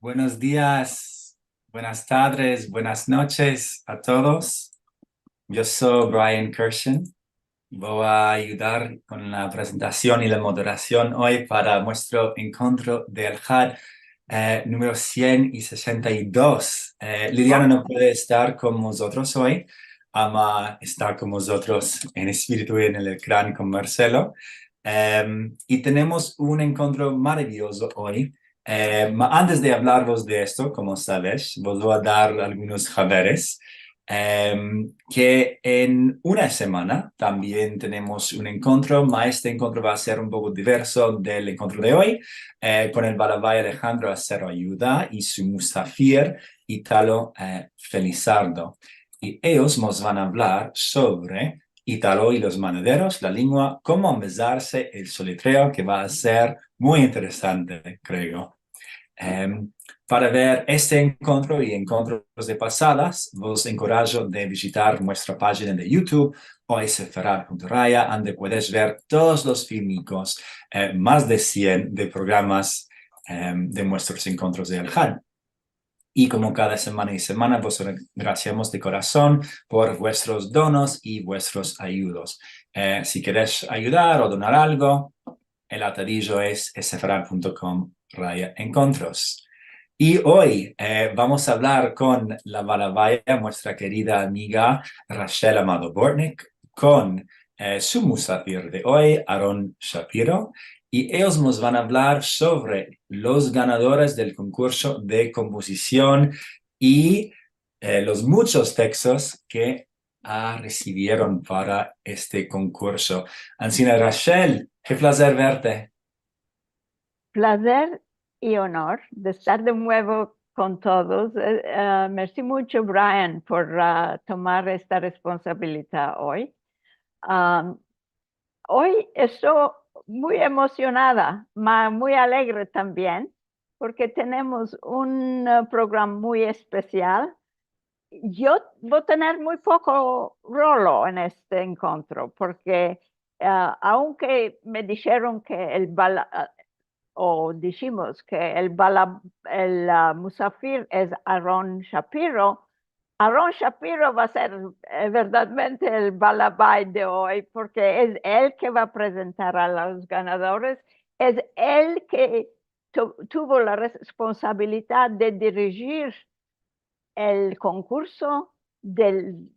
Buenos días, buenas tardes, buenas noches a todos. Yo soy Brian Kirshen. Voy a ayudar con la presentación y la moderación hoy para nuestro encuentro del HAD número 162. Liliana Oh, no puede estar con nosotros hoy. Ama estar con nosotros en espíritu y en el ecrán con Marcelo. Y tenemos un encuentro maravilloso hoy. Antes de hablaros de esto, como sabes, os voy a dar algunos haberes. Que en una semana también tenemos un encuentro, este encuentro va a ser un poco diverso del encuentro de hoy, con el Balabay Alejandro Acero Ayuda y su Musafir Italo Felizardo. Y ellos nos van a hablar sobre Italo y los manaderos, la lengua, cómo empezarse el soletreo, que va a ser muy interesante, creo. Um, para ver este encuentro y encuentros de pasadas, os encorajo de visitar nuestra página de YouTube oisferrar.raya, donde puedes ver todos los filmicos, más de 100 de programas de nuestros encuentros de Alhad. Y como cada semana y semana, vos agradecemos de corazón por vuestros donos y vuestros ayudos. Si queréis ayudar o donar algo, el atadillo es sfrar.com raya encontros. Y hoy vamos a hablar con la Balabaya, nuestra querida amiga Rachel Amado Bortnik, con su musafir de hoy, Aaron Shapiro, y ellos nos van a hablar sobre los ganadores del concurso de composición y los muchos textos que recibieron para este concurso. Ancina Rachel, qué placer verte. placer y honor de estar de nuevo con todos. Merci mucho, Brian, por tomar esta responsabilidad hoy. Um, Hoy estoy muy emocionada, muy alegre también, porque tenemos un programa muy especial. Yo voy a tener muy poco rolo en este encuentro, porque aunque me dijeron que o dijimos que el musafir es Aaron Shapiro. Aaron Shapiro va a ser verdaderamente el balabay de hoy porque es él que va a presentar a los ganadores, es él que tuvo la responsabilidad de dirigir el concurso del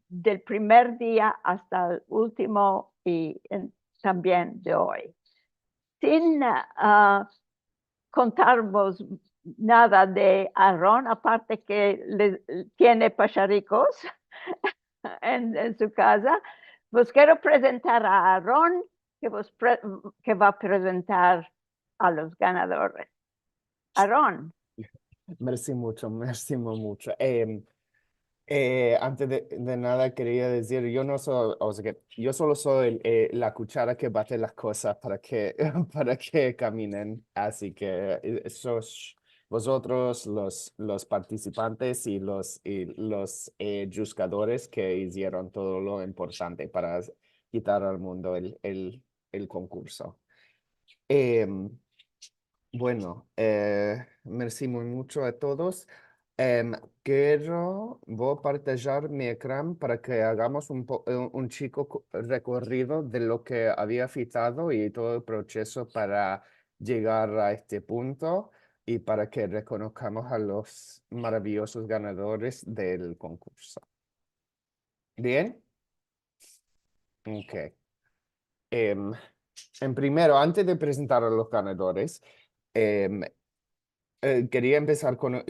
primer día hasta el último y también de hoy. Sin contarnos nada de Aarón, aparte que tiene pacharicos en su casa. Pues quiero presentar a Aarón, que va a presentar a los ganadores. Aarón, Merci mucho. Antes de nada quería decir, yo no soy, o sea que yo solo soy la cuchara que bate las cosas para que, para que caminen. Así que sos vosotros los participantes y los juzgadores que hicieron todo lo importante para quitar al mundo el concurso. Em, bueno, merci muy mucho a todos. Voy a partillar mi ecrán para que hagamos un chico recorrido de lo que había citado y todo el proceso para llegar a este punto y para que reconozcamos a los maravillosos ganadores del concurso. ¿Bien? Ok. Em, en primero, antes de presentar a los ganadores, em, quería empezar con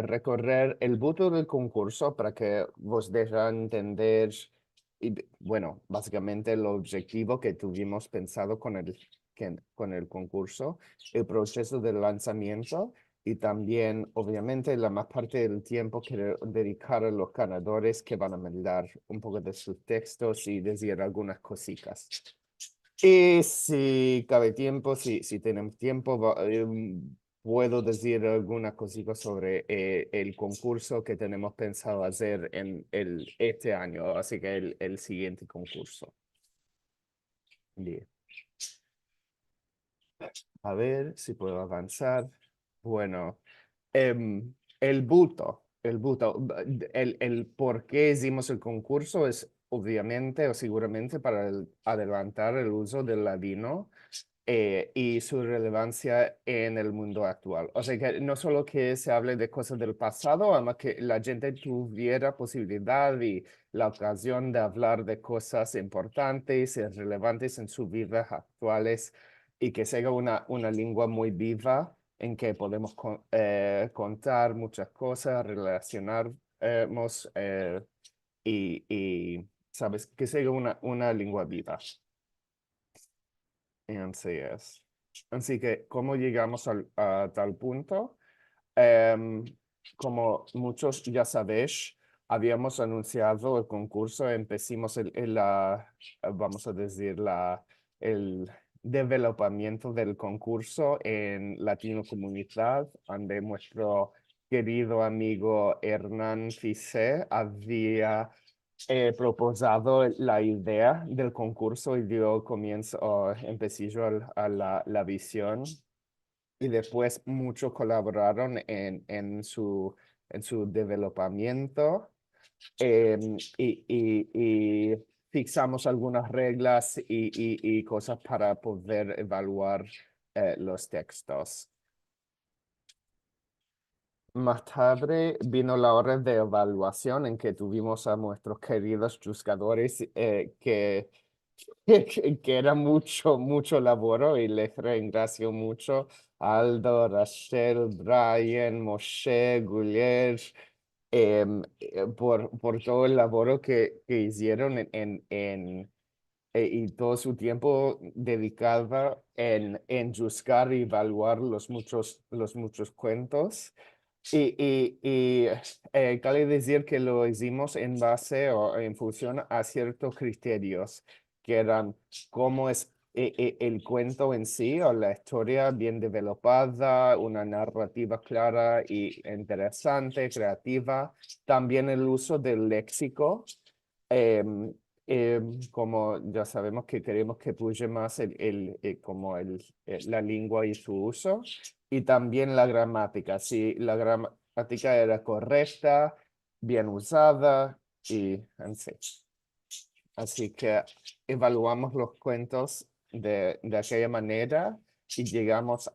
recorrer el voto del concurso para que vos dejan entender, bueno, básicamente el objetivo que tuvimos pensado con el concurso, el proceso del lanzamiento y también, obviamente, la más parte del tiempo que dedicar a los ganadores que van a mandar un poco de sus textos y decir algunas cositas. Y si cabe tiempo, si tenemos tiempo, puedo decir algunas cositas sobre el concurso que tenemos pensado hacer en este año, así que el siguiente concurso. Bien. A ver si puedo avanzar. Bueno, El buto, el por qué hicimos el concurso es obviamente o seguramente para adelantar el uso del ladino y su relevancia en el mundo actual. O sea que no solo que se hable de cosas del pasado, además que la gente tuviera posibilidad y la ocasión de hablar de cosas importantes y relevantes en sus vidas actuales y que sea una lengua muy viva en que podemos contar muchas cosas, relacionarnos ¿sabes? Que sea una lengua viva. Así es. Así que, ¿cómo llegamos a tal punto? Em, Como muchos ya sabéis, habíamos anunciado el concurso, empecimos vamos a decir, el developamiento del concurso en Latino Comunidad, donde nuestro querido amigo Hernán Fisé había proposado la idea del concurso y dio comienzo, empecé yo la visión y después muchos colaboraron en su developamiento y fixamos algunas reglas y cosas para poder evaluar los textos. Más tarde vino la hora de evaluación en que tuvimos a nuestros queridos juzgadores que era mucho laboro y les regracio mucho a Aldo, Rachel, Brian, Moshe, Guller, por todo el laboro que hicieron y todo su tiempo dedicado en juzgar y evaluar los muchos cuentos. Cabe decir que lo hicimos en base o en función a ciertos criterios, que eran cómo es el cuento en sí o la historia bien develada, una narrativa clara y interesante, creativa, también el uso del léxico. em, Como ya sabemos que queremos que fluya más como la lengua y su uso, y también la gramática, si la gramática era correcta, bien usada y así. Así que evaluamos los cuentos de aquella manera y llegamos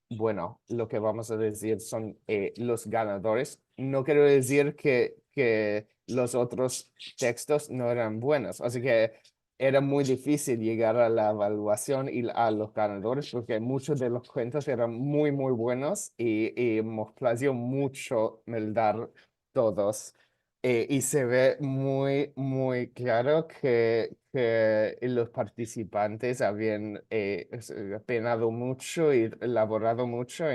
bueno, lo que vamos a decir son los ganadores. No quiero decir que los otros textos no eran buenos, así que era muy difícil llegar a la evaluación y a los ganadores porque muchos de los cuentos eran muy buenos y nos plació mucho dar todos. Y se ve muy claro que los participantes habían penado mucho y elaborado mucho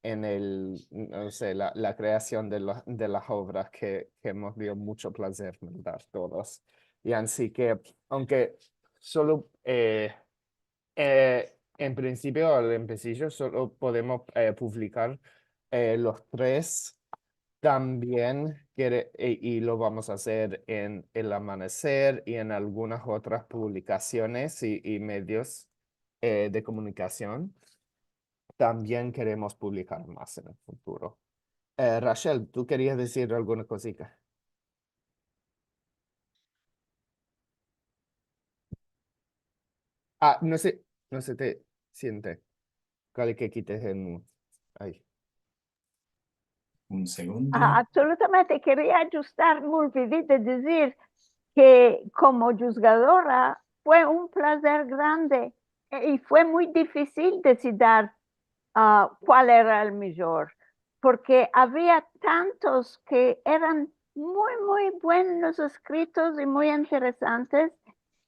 no sé, la creación de las obras que nos dio mucho placer dar todos. Y así que, aunque solo en principio, al empecillo, solo podemos publicar los tres. También y lo vamos a hacer en El Amanecer y en algunas otras publicaciones y medios de comunicación. También queremos publicar más en el futuro. Rachel, ¿tú querías decir alguna cosita? No se te siente. Vale, que quites el... Ahí. Un segundo. Absolutamente, quería ajustar, me olvidé de decir que como juzgadora fue un placer grande y fue muy difícil decidir cuál era el mejor, porque había tantos que eran muy buenos escritos y muy interesantes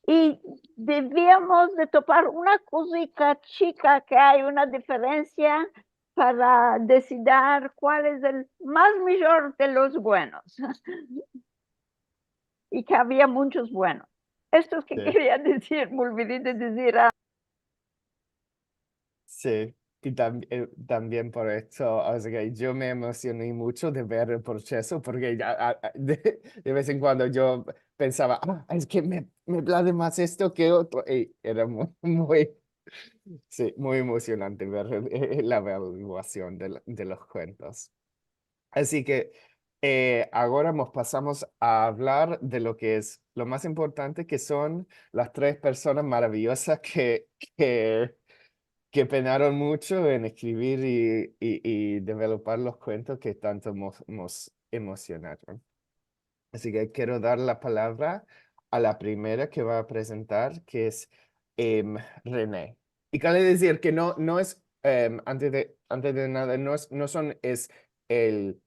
y debíamos de topar una cosita chica que hay una diferencia para decidir cuál es el más mejor de los buenos y que había muchos buenos. Esto es que Sí. quería decir, me olvidé de decir. Sí, y también por eso, o sea, que yo me emocioné mucho de ver el proceso porque de vez en cuando yo pensaba, es que me place más esto que otro, y era muy Sí, muy emocionante ver la evaluación de los cuentos. Así que ahora nos pasamos a hablar de lo que es lo más importante, que son las tres personas maravillosas que penaron mucho en escribir y developar los cuentos que tanto nos emocionaron. Así que quiero dar la palabra a la primera que va a presentar, que es René. Y cabe decir que no es, antes de nada, no son, es el,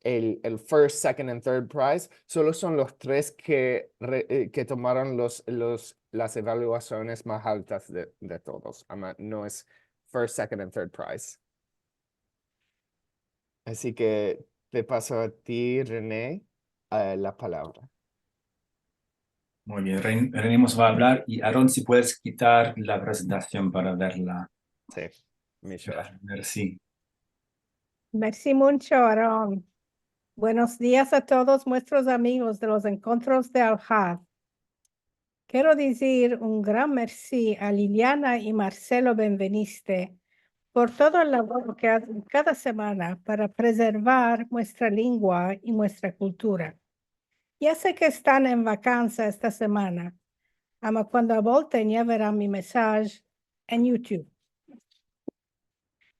el first, second and third prize, solo son los tres que tomaron las evaluaciones más altas de todos. No es first, second and third prize. Así que te paso a ti, René, la palabra. Muy bien, René nos va a hablar y Aaron, si puedes quitar la presentación para verla. Sí, Michelle. Merci. Merci mucho, Aaron. Buenos días a todos nuestros amigos de los encuentros de Al-Had. Quiero decir un gran merci a Liliana y Marcelo Benveniste por todo el labor que hacen cada semana para preservar nuestra lengua y nuestra cultura. Ya sé que están en vacanza esta semana, ama cuando volten ya verán mi mensaje en YouTube.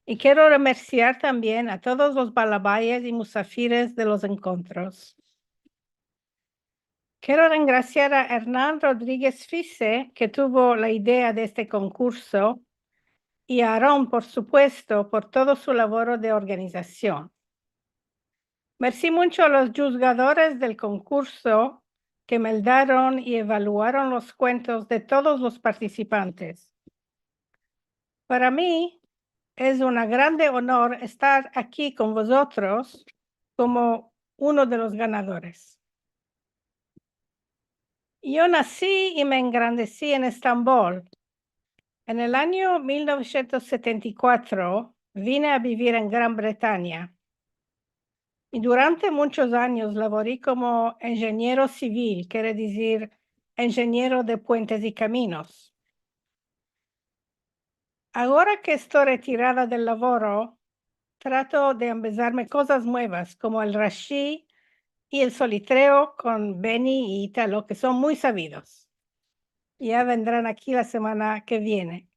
Y quiero remerciar también a todos los balabayes y musafires de los encuentros. Quiero agradecer a Hernán Rodríguez Fice, que tuvo la idea de este concurso, y a Aaron, por supuesto, por todo su labor de organización. Merci mucho a los juzgadores del concurso que meldaron y evaluaron los cuentos de todos los participantes. Para mí, es un grande honor estar aquí con vosotros como uno de los ganadores. Yo nací y me engrandecí en Estambul. En el año 1974 vine a vivir en Gran Bretaña y durante muchos años laboré como ingeniero civil, quiere decir ingeniero de puentes y caminos. Ahora que estoy retirada del laboro, trato de empezarme cosas nuevas como el rashi y el solitreo con Benny y Italo, que son muy sabidos. Ya vendrán aquí la semana que viene.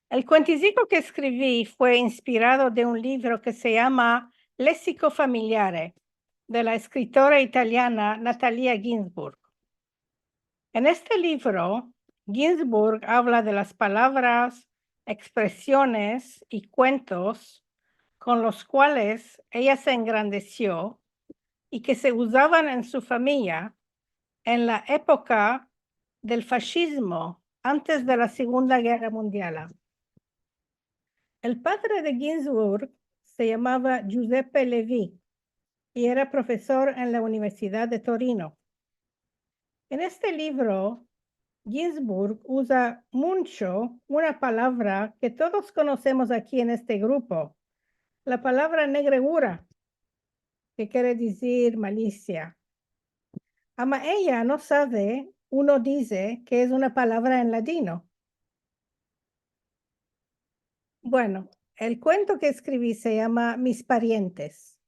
El cuenticico que escribí fue inspirado de un libro que se llama Lessico Familiare, de la escritora italiana Natalia Ginzburg. En este libro, Ginzburg habla de las palabras, expresiones y cuentos con los cuales ella se engrandeció y que se usaban en su familia en la época del fascismo, antes de la Segunda Guerra Mundial. El padre de Ginzburg se llamaba Giuseppe Levi y era profesor en la Universidad de Torino. En este libro, Ginzburg usa mucho una palabra que todos conocemos aquí en este grupo, la palabra negregura, que quiere decir malicia. Ama ella no sabe, uno dice que es una palabra en ladino. Bueno, el cuento que escribí se llama Mis parientes,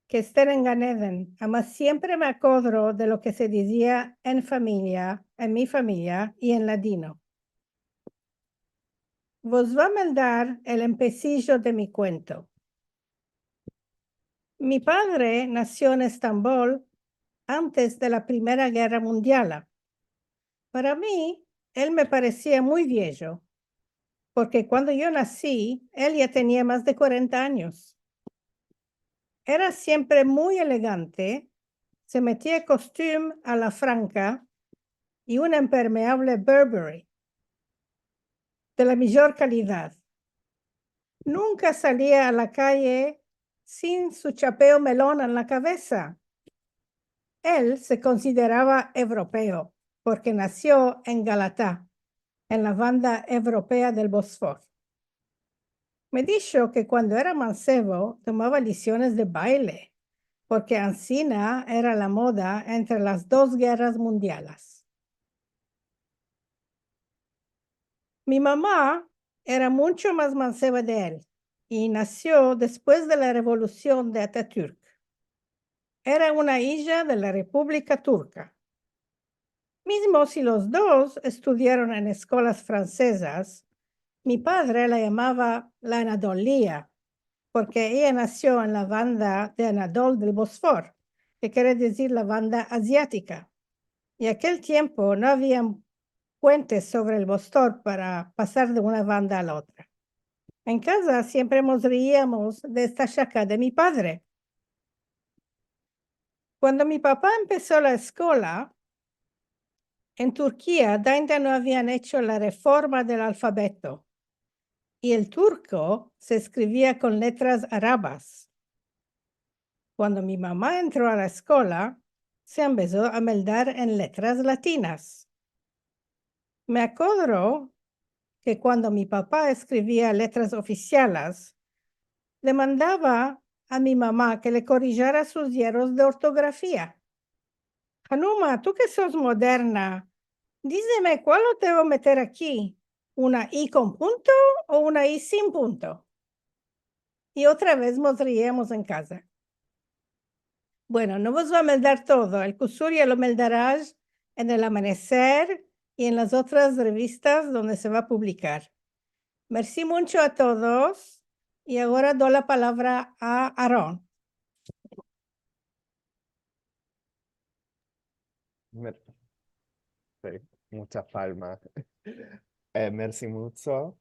que estén en Gan Eden. Ama siempre me acuerdo de lo que se decía en familia, en mi familia y en ladino. Vos va a mandar el empecillo de mi cuento. Mi padre nació en Estambul antes de la Primera Guerra Mundial. Para mí, él me parecía muy viejo, porque cuando yo nací, él ya tenía más de 40 años. Era siempre muy elegante, se metía costume a la franca y un impermeable Burberry de la mejor calidad. Nunca salía a la calle sin su chapeo melón en la cabeza. Él se consideraba europeo porque nació en Galatá, en la banda europea del Bósforo. Me dijo que cuando era mancebo tomaba lecciones de baile, porque ancina era la moda entre las dos guerras mundiales. Mi mamá era mucho más manceba de él y nació después de la revolución de Atatürk. Era una hija de la República Turca. Mismo si los dos estudiaron en escuelas francesas, mi padre la llamaba la Anadolía, porque ella nació en la banda de Anadol del Bósforo, que quiere decir la banda asiática. Y aquel tiempo no había puentes sobre el Bósforo para pasar de una banda a la otra. En casa siempre nos reíamos de esta chaca de mi padre. Cuando mi papá empezó la escuela, en Turquía ainda no habían hecho la reforma del alfabeto y el turco se escribía con letras arabas. Cuando mi mamá entró a la escuela, se empezó a meldar en letras latinas. Me acuerdo que cuando mi papá escribía letras oficiales, le mandaba a mi mamá que le corrigiera sus hierros de ortografía. Hanuma, tú que sos moderna, dígame cuál lo debo meter aquí, ¿una I con punto o una I sin punto? Y otra vez nos reíamos en casa. Bueno, no vos va a meldar todo, el Kusur ya lo meldarás en El Amanecer y en las otras revistas donde se va a publicar. Merci mucho a todos y ahora doy la palabra a Aarón. Mer- sí, muchas palmas. Merci mucho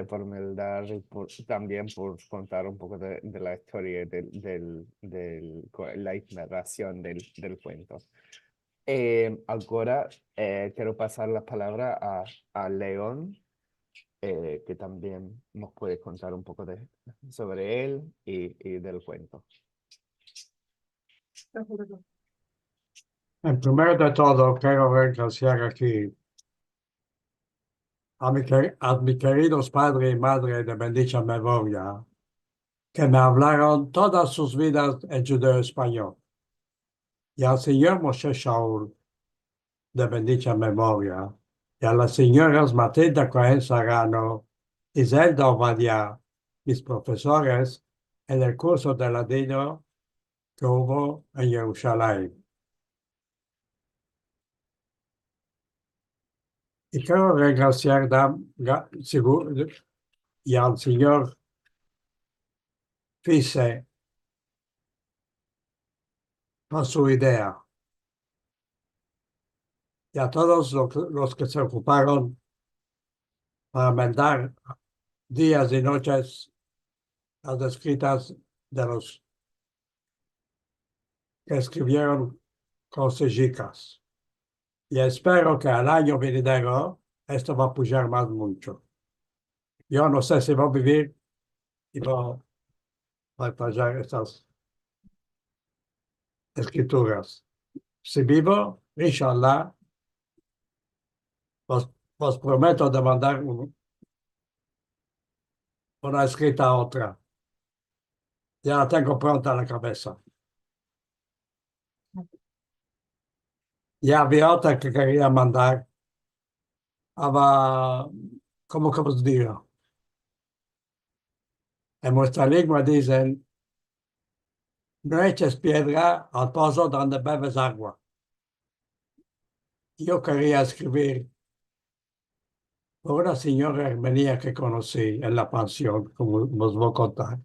por Meldar y también por contar un poco de la historia la narración del cuento. Ahora quiero pasar la palabra a León, que también nos puede contar un poco sobre él y del cuento. En primero de todo, quiero agradecer aquí a mis queridos padre y madre de bendita memoria, que me hablaron todas sus vidas en judeo-español, y al señor Moshe Shaul, de bendita memoria, y a las señoras Matilda Cohen Sarano y Zelda Ovadia, mis profesores en el curso de ladino que hubo en Jerusalén. Y quiero agradecer y al señor Fise por su idea y a todos los que se ocuparon para mandar días y noches las escritas de los que escribieron con sejicas. Y espero que al año venidero esto va a apoyar más mucho. Yo no sé si voy a vivir y voy a apoyar estas escrituras. Si vivo, inshallah, os prometo de mandar una escrita a otra. Ya la tengo pronta en la cabeza. Ya había otra que quería mandar. ¿Cómo que os digo? En nuestra lengua dicen, no eches piedra al pozo donde bebes agua. Yo quería escribir por una señora armenia que conocí en la pensión, como os voy a contar.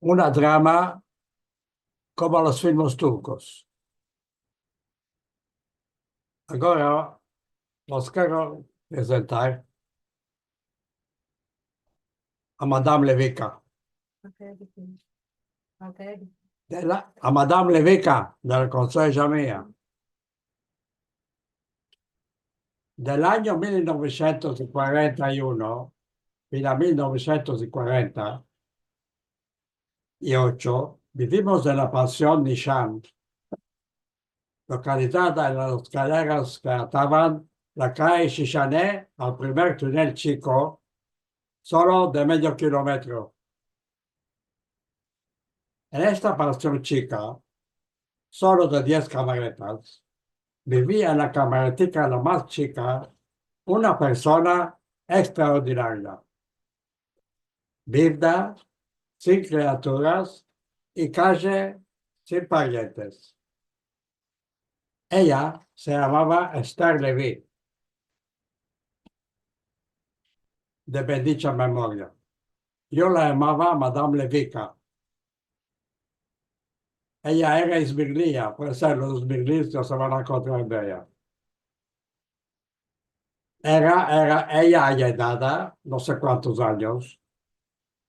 Una drama como los filmes turcos. Ahora os quiero presentar a Madame Levica. A Madame Levica del Consejo Mía. Del año 1941 fino a 1948 vivimos en la pensión Nishan, localizada en las escaleras que ataban la calle Shishané al primer túnel chico, solo de medio kilómetro. En esta pensión chica, solo de 10 camaretas, vivía en la camaretica la más chica una persona extraordinaria, viuda, sin criaturas y calle sin parientes. Ella se llamaba Esther Levy, de bendita memoria. Yo la llamaba Madame Levica. Ella era isbirlía, por eso los isbirlistas se van a encontrar de ella. Era ella allenada, no sé cuántos años,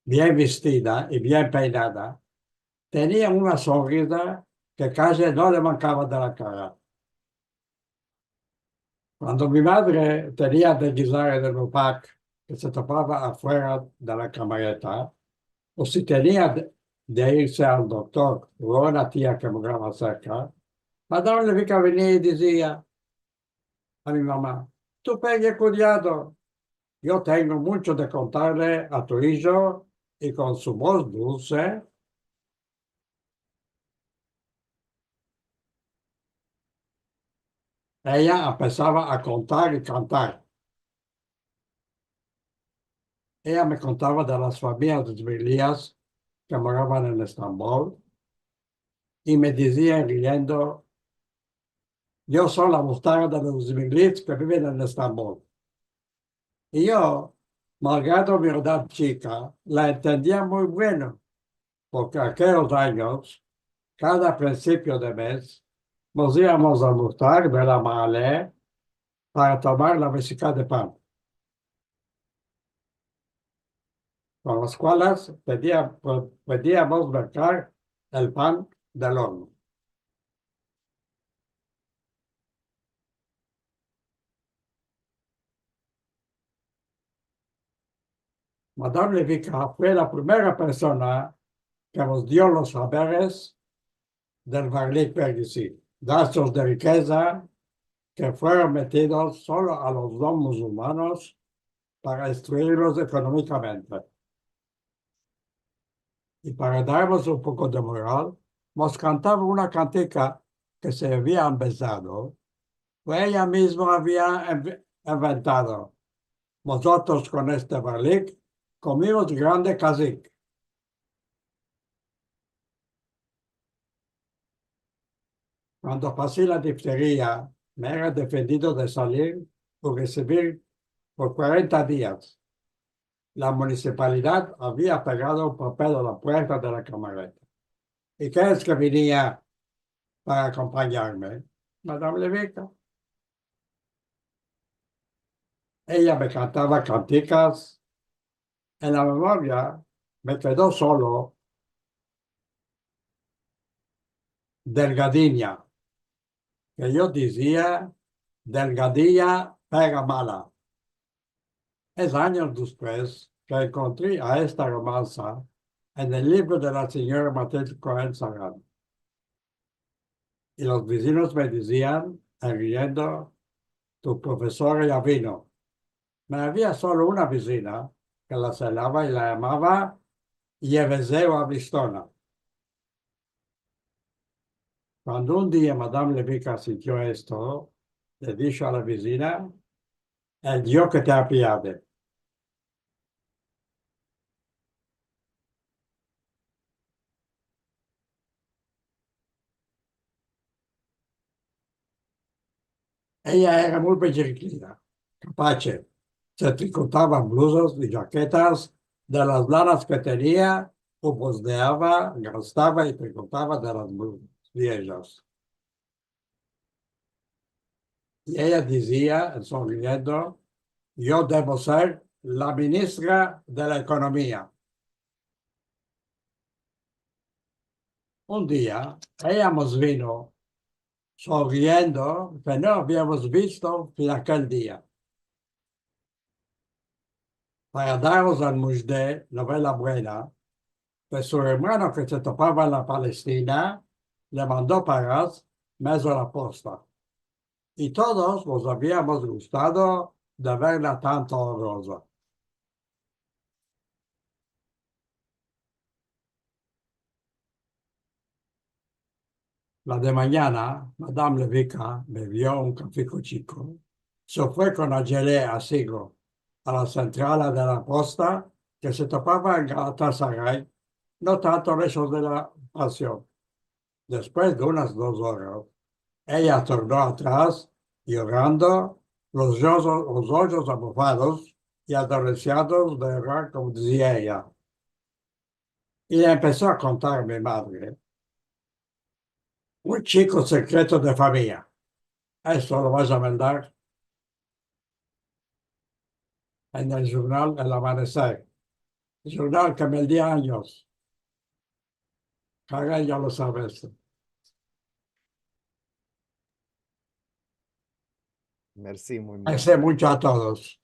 bien vestida y bien peinada. Tenía una sonrisa que casi no le mancaba de la cara. Cuando mi madre tenía de guisar en el UPAC, que se tapaba afuera de la camareta, o si tenía de irse al doctor o una tía que moraba cerca, Madame Levica venía y decía a mi mamá, tú pegue cuidado, yo tengo mucho de contarle a tu hijo, y con su voz dulce, ella empezaba a contar y cantar. Ella me contaba de las familias ismaelíes que moraban en Estambul y me decía riendo, yo soy la mujer de los ismaelíes que viven en Estambul. Y yo, malgrado mi edad chica, la entendía muy bueno, porque aquellos años, cada principio de mes, nos íbamos a almorzar de la Mahalé para tomar la mesica de pan, con las cuales pedíamos mercar el pan del horno. Madame Levica fue la primera persona que nos dio los saberes del Varlik Bergisi, gastos de riqueza que fueron metidos solo a los dos musulmanes para instruirlos económicamente. Y para darnos un poco de moral, nos cantaba una cantica que se había empezado, que ella misma había inventado. Nosotros con este Varlik comimos grande cacique. Cuando pasé la difteria, me era defendido de salir por recibir por 40 días. La municipalidad había pegado un papel a la puerta de la camareta. ¿Y qué es que venía para acompañarme? Madame Levica. Ella me cantaba canticas. En la memoria me quedó solo Delgadinha, que yo decía, Delgadilla pega mala. Es años después que encontré a esta romanza en el libro de la señora Matilde Cohen Sagan. Y los vecinos me decían, riendo, tu profesora ya vino. Me había solo una vecina que la celaba y la llamaba Yeveseo Avistona. Cuando un día Madame Levica sintió esto, le dijo a la vecina, el Dios que te apiade. Ella era muy bella, capace. Se tricotaban blusas y jaquetas de las lanas que tenía, o bordeaba, gastaba y tricotaba de las viejas. Y ella decía, sonriendo, yo debo ser la ministra de la Economía. Un día, ella nos vino sonriendo que no habíamos visto en aquel día. Para daros al Mujde, novela buena, que su hermano que se topaba en la Palestina le mandó pagas mes a la posta. Y todos nos habíamos gustado de verla tanto honrosa. La de mañana, Madame Levica bebió un café chico. Se fue con Angelé a Sigo, a la central de la posta que se topaba en Galatasaray, no tanto lejos de la pasión. Después de unas 2 horas, ella tornó atrás, llorando, los ojos abufados y adolescentes de errar, como decía ella. Y empezó a contar a mi madre un chico secreto de familia. Esto lo vas a mandar en el jornal El Amanecer. El jornal que me dio años. Caga, ya lo sabes. Merci muy bien. Agradece mucho a todos.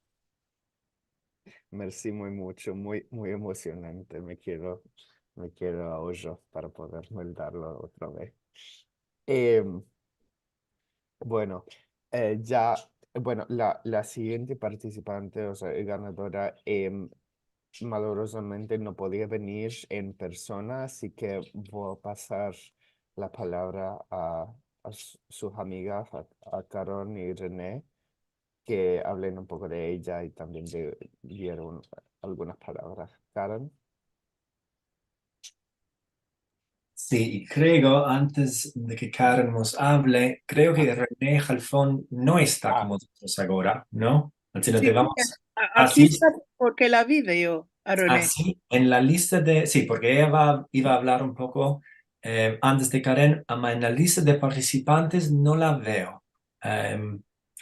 Merci muy mucho, muy emocionante. Me quiero a hoyo para poder darlo otra vez. Em, bueno, bueno, la siguiente participante, o sea, ganadora, malorosamente no podía venir en persona, así que voy a pasar la palabra a sus amigas, a Caron y René, que hablen un poco de ella y también dieron algunas palabras. Karen. Sí, y creo, antes de que Karen nos hable, creo que René Halfón no está con nosotros ahora, ¿no? Así nos Sí, debamos aquí así, está porque la vi yo, a René. así en la lista de, sí, porque ella iba a hablar un poco antes de Karen, ama en la lista de participantes no la veo.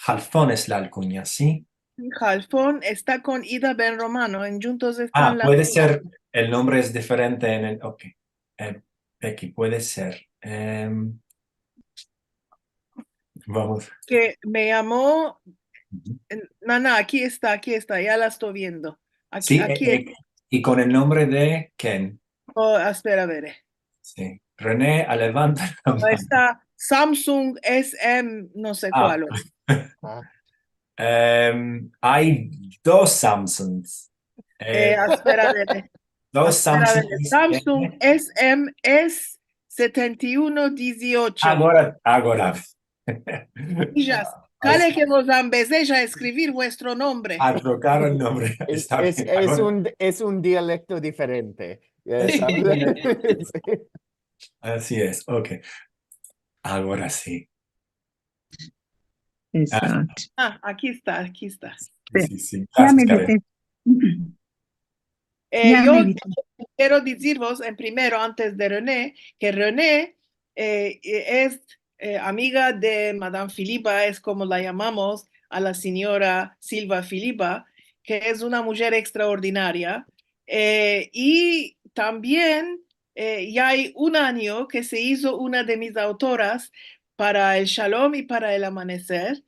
Halfón es la alcuña, ¿sí? Halfón está con Ida Ben Romano, en juntos están las Puede dos. ser, el nombre es diferente en el, ok. Becky, puede ser. Vamos. Que me llamó, Nana, aquí está, ya la estoy viendo. Aquí, Sí, y con el nombre de Ken. espera, a ver. Sí. René, levanta la mano. Está Samsung SM, no sé cuál. Ah, Hay dos Samsungs. Espera, a ver. Dos Espera, a ver. Samsungs. Samsung SM S7118. Agora. Cale que vos empecéis a escribir vuestro nombre. A trocar el nombre. Está bien. es un dialecto diferente. ¿Sabes? Sí. Así es, ok. Ahora sí. Exacto. Aquí está. Sí. Ya me Gracias, Karen. evité. Ya Yo me evité. quiero deciros en primero, antes de René, que René es amiga de Madame Filipa, es como la llamamos a la señora Silva Filipa, que es una mujer extraordinaria. Y también ya hay un año que se hizo una de mis autoras para el Shalom y para el Amanecer.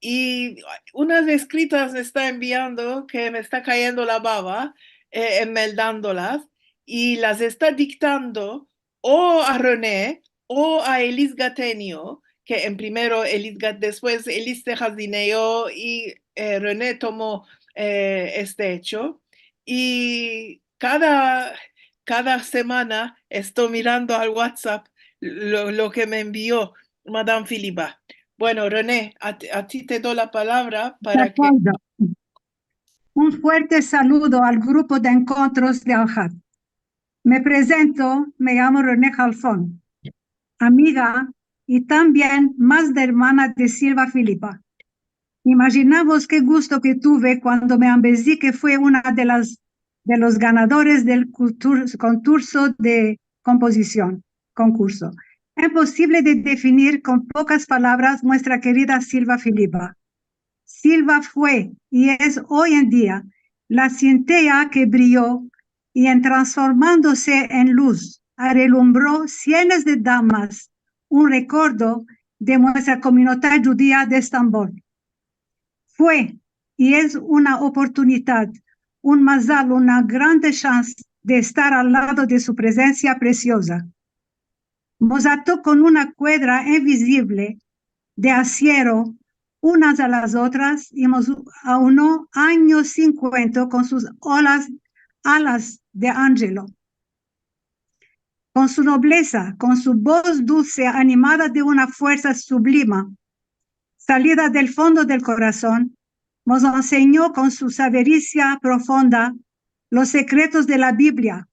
Y unas escritas me está enviando que me está cayendo la baba, enmeldándolas, y las está dictando o a René o a Elis Gatenio, que en primero después Elis se jardineó y René tomó este hecho. Y cada semana estoy mirando al WhatsApp lo que me envió Madame Filipa. Bueno, René, a ti te doy la palabra De para que... acuerdo. Un fuerte saludo al grupo de encuentros de Al-Had. Me presento, me llamo René Halfón, amiga y también más de hermana de Silva Filipa. Imaginamos qué gusto que tuve cuando me ambesí que fue una de los ganadores del concurso de composición. Imposible de definir con pocas palabras nuestra querida Silva Filipa. Silva fue y es hoy en día la centella que brilló y en transformándose en luz, relumbró cientos de damas, un recuerdo de nuestra comunidad judía de Estambul. Fue y es una oportunidad, un mazal, una grande chance de estar al lado de su presencia preciosa. Nos ató con una cuerda invisible de acero unas a las otras y nos aunó años 50 con sus alas de ángelo. con su nobleza, con su voz dulce, animada de una fuerza sublime, salida del fondo del corazón, nos enseñó con su sabiduría profunda los secretos de la Biblia,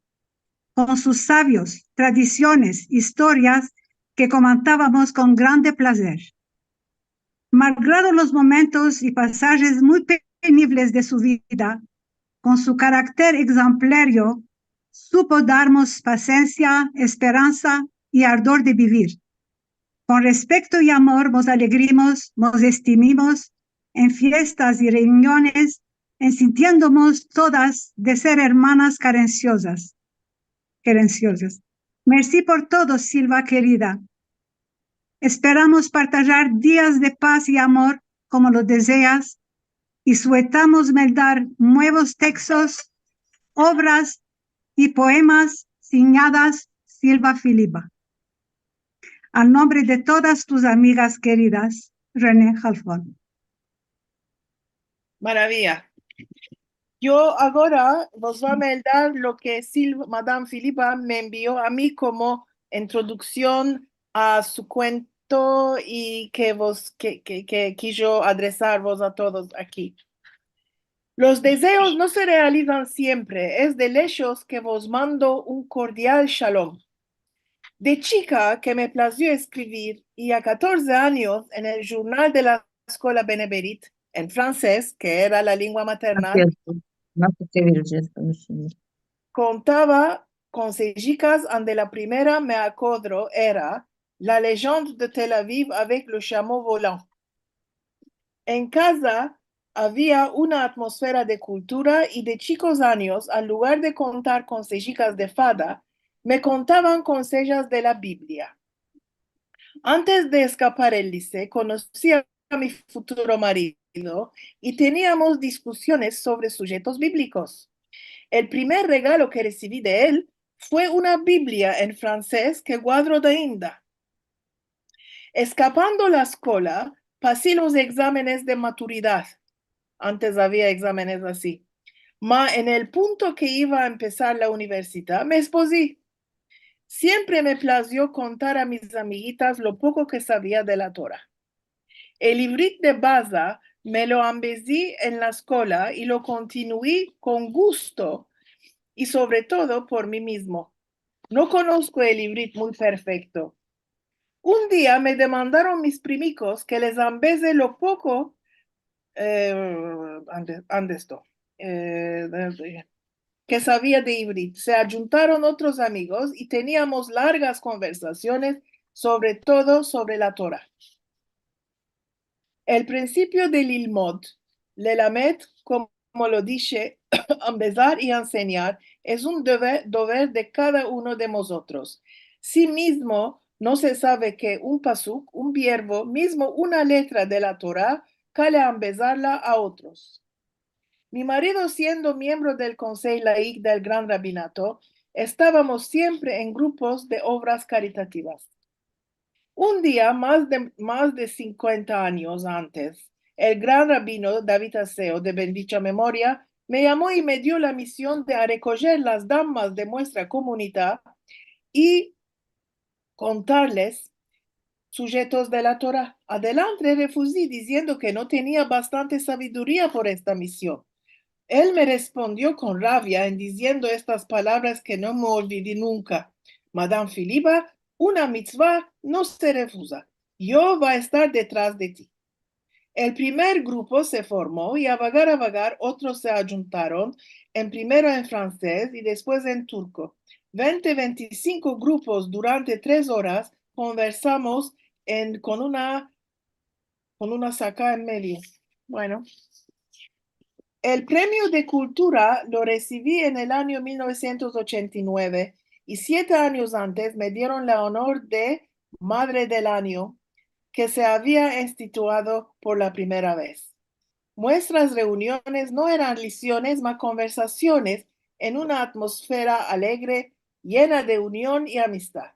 con sus sabios, tradiciones, historias que comentábamos con grande placer. Malgrado los momentos y pasajes muy penibles de su vida, con su carácter exemplario, supo darnos paciencia, esperanza y ardor de vivir. Con respeto y amor nos alegrimos, nos estimamos en fiestas y reuniones, en sintiéndonos todas de ser hermanas querenciosas. Merci por todo, Silva querida. Esperamos partajar días de paz y amor como lo deseas y suetamos meldar nuevos textos, obras y poemas signadas Silva Filipa. Al nombre de todas tus amigas queridas, René Halfon. Maravilla. Yo ahora vos voy a mandar lo que Madame Filipa me envió a mí como introducción a su cuento y que quiso adresarvos a todos aquí. Los deseos no se realizan siempre, es de lejos que vos mando un cordial shalom. De chica que me plació escribir y a 14 años en el journal de la escuela Beneberit, en francés, que era la lengua maternal, contaba consejicas donde la primera me acuerdo era la leyenda de Tel Aviv avec le chameau volant. En casa había una atmósfera de cultura y de chicos años, al lugar de contar consejicas de fada, me contaban consejos de la Biblia. Antes de escapar del liceo, conocí a mi futuro marido y teníamos discusiones sobre sujetos bíblicos. El primer regalo que recibí de él fue una Biblia en francés que guardo de Inda. Escapando la escuela, pasé los exámenes de maturidad. Antes había exámenes así. Ma en el punto que iba a empezar la universidad, me esposé. Siempre me plació contar a mis amiguitas lo poco que sabía de la Torah. El librit de Baza me lo embellecí en la escuela y lo continué con gusto y sobre todo por mí mismo. No conozco el librit muy perfecto. Un día me demandaron mis primicos que les embellece lo poco que sabía de Ibrit. Se ayuntaron otros amigos y teníamos largas conversaciones, sobre todo sobre la Torah. El principio del Ilmod, Lelamed, como lo dije, empezar y enseñar, es un deber de cada uno de nosotros. Sí mismo no se sabe que un pasuk, un verbo, mismo una letra de la Torah, cale a empezarla a otros. Mi marido, siendo miembro del Consejo Laïc del Gran Rabinato, estábamos siempre en grupos de obras caritativas. Un día, más de 50 años antes, el gran rabino David Aseo, de bendita memoria, me llamó y me dio la misión de recoger las damas de nuestra comunidad y contarles sujetos de la Torah. Adelante refusé diciendo que no tenía bastante sabiduría por esta misión. Él me respondió con rabia en diciendo estas palabras que no me olvidé nunca. Madame Filipa, una mitzvah no se refusa. Yo voy a estar detrás de ti. El primer grupo se formó y a vagar otros se ayuntaron, primero en francés y después en turco. 20-25 grupos durante 3 horas conversamos con una saca en medio. Bueno. El premio de cultura lo recibí en el año 1989 y 7 años antes me dieron el honor de Madre del Año que se había instituido por la primera vez. Nuestras reuniones no eran lecciones, mas conversaciones en una atmósfera alegre, llena de unión y amistad.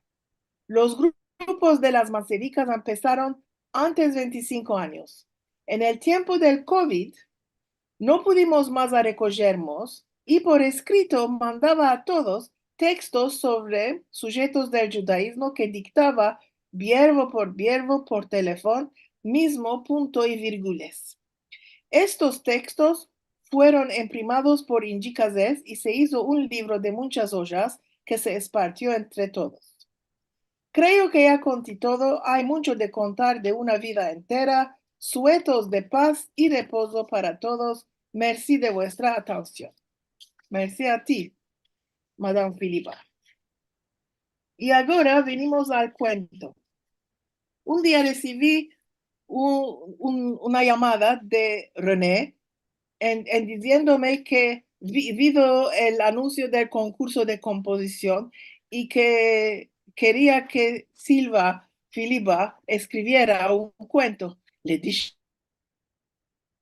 Los grupos de las maséricas empezaron antes de 25 años. En el tiempo del COVID, no pudimos más recogernos y por escrito mandaba a todos textos sobre sujetos del judaísmo que dictaba verbo por teléfono, mismo punto y vírgulas. Estos textos fueron imprimados por Ingi Casés y se hizo un libro de muchas hojas que se esparció entre todos. Creo que ya conté todo, hay mucho de contar de una vida entera, suetos de paz y reposo para todos. Merci de vuestra atención. Merci a ti, Madame Filipa. Y ahora venimos al cuento. Un día recibí una llamada de René en diciéndome que visto el anuncio del concurso de composición y que quería que Silva Filipa escribiera un cuento. Le dije,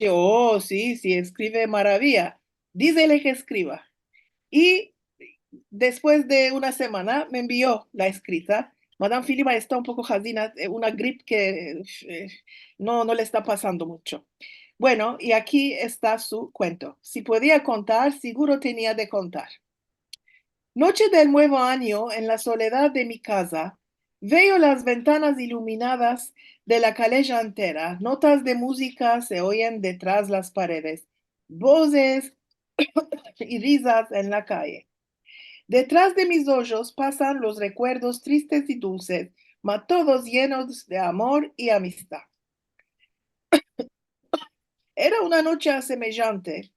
oh, sí, escribe maravilla. Dísele que escriba. Y después de una semana me envió la escrita. Madame Filipa está un poco jadina, una gripe que no le está pasando mucho. Bueno, y aquí está su cuento. Si podía contar, seguro tenía de contar. Noche del nuevo año, en la soledad de mi casa, veo las ventanas iluminadas de la calleja entera. Notas de música se oyen detrás las paredes. Voces y risas en la calle. Detrás de mis ojos pasan los recuerdos tristes y dulces, mas todos llenos de amor y amistad. Era una noche semejante,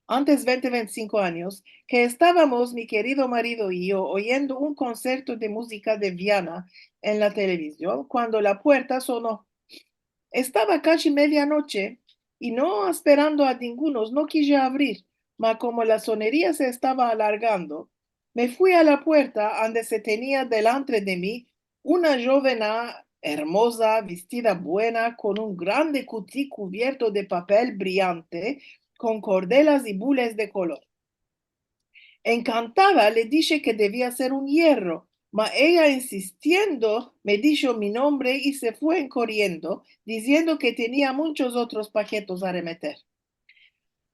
antes 25 años, que estábamos mi querido marido y yo oyendo un concierto de música de Viana en la televisión cuando la puerta sonó. Estaba casi medianoche y no esperando a ninguno, no quise abrir, mas como la sonería se estaba alargando, me fui a la puerta donde se tenía delante de mí una jovena hermosa, vestida buena, con un grande cutí cubierto de papel brillante, con cordelas y bules de color. Encantada le dije que debía ser un hierro, mas ella insistiendo me dijo mi nombre y se fue corriendo, diciendo que tenía muchos otros paquetes a remeter.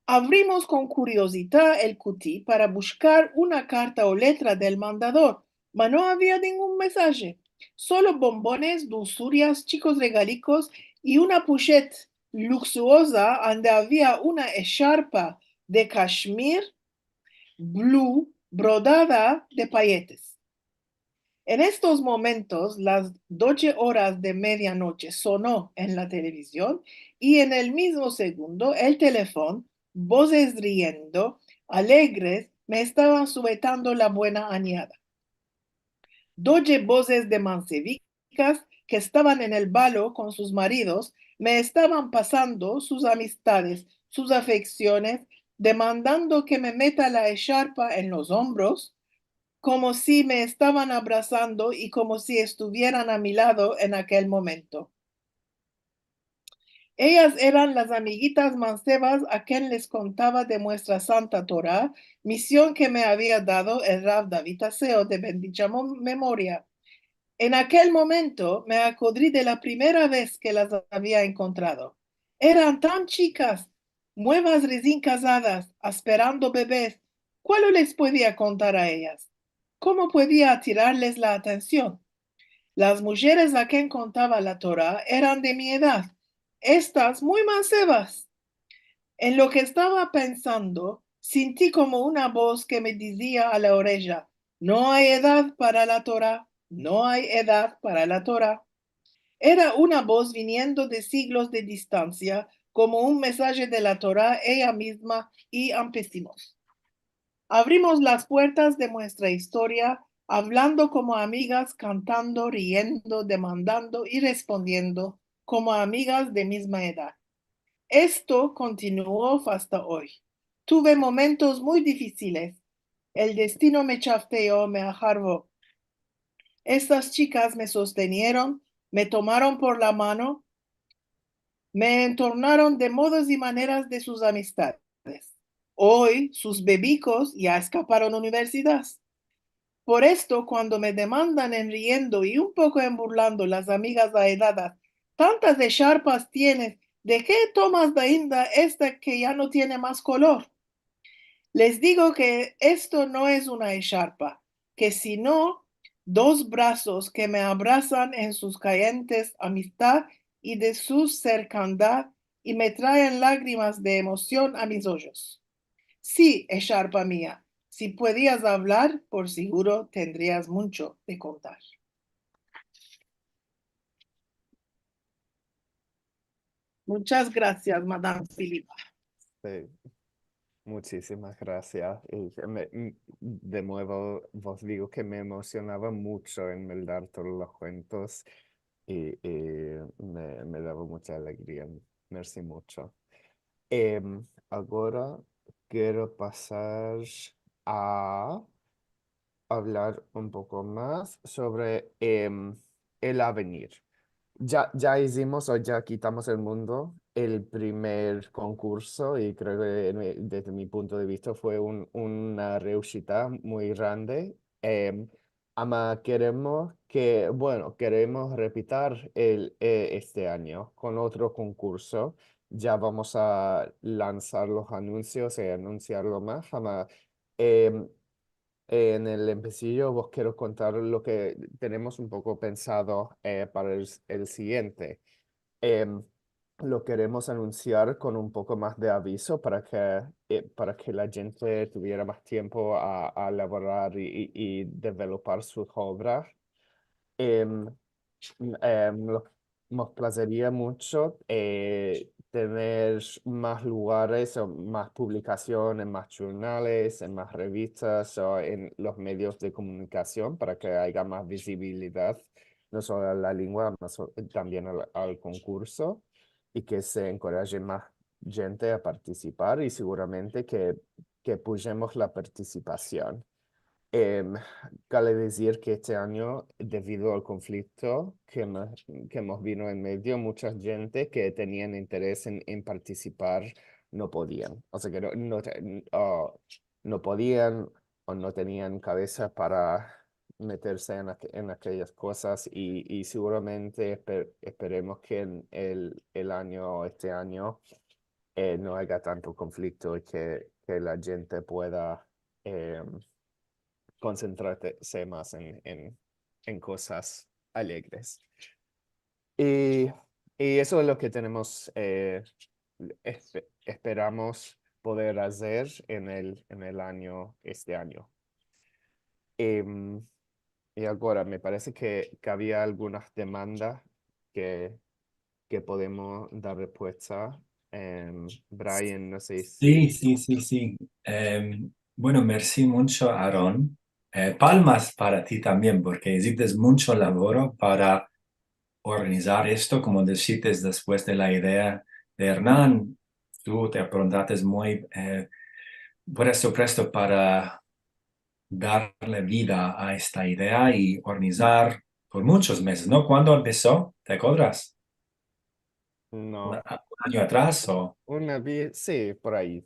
Abrimos con curiosidad el cutí para buscar una carta o letra del mandador, mas no había ningún mensaje, solo bombones, dulzurias, chicos regalicos y una pochette luxuosa donde había una echarpa de cashmere blue brodada de pailletes. En estos momentos, las 12 horas de medianoche sonó en la televisión y en el mismo segundo el teléfono, voces riendo, alegres, me estaban sujetando la buena añada. 12 voces de mancebicas que estaban en el balo con sus maridos me estaban pasando sus amistades, sus afecciones, demandando que me meta la echarpa en los hombros, como si me estaban abrazando y como si estuvieran a mi lado en aquel momento. Ellas eran las amiguitas mancebas a quien les contaba de nuestra Santa Torá, misión que me había dado el Rav David Aseo de bendita memoria. En aquel momento me acordé de la primera vez que las había encontrado. Eran tan chicas, nuevas recién casadas, esperando bebés. ¿Cuál les podía contar a ellas? ¿Cómo podía atirarles la atención? Las mujeres a quien contaba la Torá eran de mi edad, estas muy mancebas. En lo que estaba pensando, sentí como una voz que me decía a la oreja, no hay edad para la Torá, no hay edad para la Torá. Era una voz viniendo de siglos de distancia, como un mensaje de la Torá ella misma, y empezamos. Abrimos las puertas de nuestra historia, hablando como amigas, cantando, riendo, demandando y respondiendo como amigas de misma edad. Esto continuó hasta hoy. Tuve momentos muy difíciles. El destino me chafeó, me ajarbó. Estas chicas me sostenieron, me tomaron por la mano, me entornaron de modos y maneras de sus amistades. Hoy sus bebicos ya escaparon a la universidad. Por esto, cuando me demandan en riendo y un poco en burlando las amigas aedadas, tantas echarpas tienes, ¿de qué tomas de inda esta que ya no tiene más color? Les digo que esto no es una echarpa, que sino 2 brazos que me abrazan en sus calientes amistad y de su cercandad y me traen lágrimas de emoción a mis ojos. Sí, echarpa mía, si podías hablar, por seguro tendrías mucho de contar. Muchas gracias, Madame Filipa. Sí, muchísimas gracias. Y de nuevo, vos digo que me emocionaba mucho en verdad todos los cuentos y me daba mucha alegría. Merci mucho. Ahora quiero pasar a hablar un poco más sobre el avenir. Ya hicimos o ya quitamos el mundo el primer concurso y creo que desde mi punto de vista fue una réussita muy grande. Ama queremos repetir este año con otro concurso. Ya vamos a lanzar los anuncios y anunciarlo más. Em, en el empecillo vos quiero contar lo que tenemos un poco pensado para el siguiente. Em, lo queremos anunciar con un poco más de aviso para que la gente tuviera más tiempo a elaborar y developar sus obras. Em, nos, nos placería mucho tener más lugares o más publicaciones, más journales, en más revistas o en los medios de comunicación para que haya más visibilidad, no solo a la lengua, también al concurso y que se encoraje más gente a participar y seguramente que pusiéramos la participación. Cabe decir que este año, debido al conflicto que hemos visto en medio, mucha gente que tenían interés en participar no podían. O sea que no podían o no tenían cabeza para meterse en aquellas cosas y seguramente esperemos que en este año no haya tanto conflicto y que la gente pueda concentrarse más en cosas alegres. Y eso es lo que tenemos, esperamos poder hacer en el año, este año. Y ahora me parece que había algunas demandas que podemos dar respuesta. Brian, no sé Sí, si... sí, sí, sí. Bueno, merci mucho, Aaron. Palmas para ti también, porque hiciste mucho labor para organizar esto, como dijiste después de la idea de Hernán. Tú te aprontaste muy presto para darle vida a esta idea y organizar por muchos meses, ¿no? ¿Cuándo empezó? ¿Te acuerdas? No. ¿Un año atrás o...? Sí, por ahí.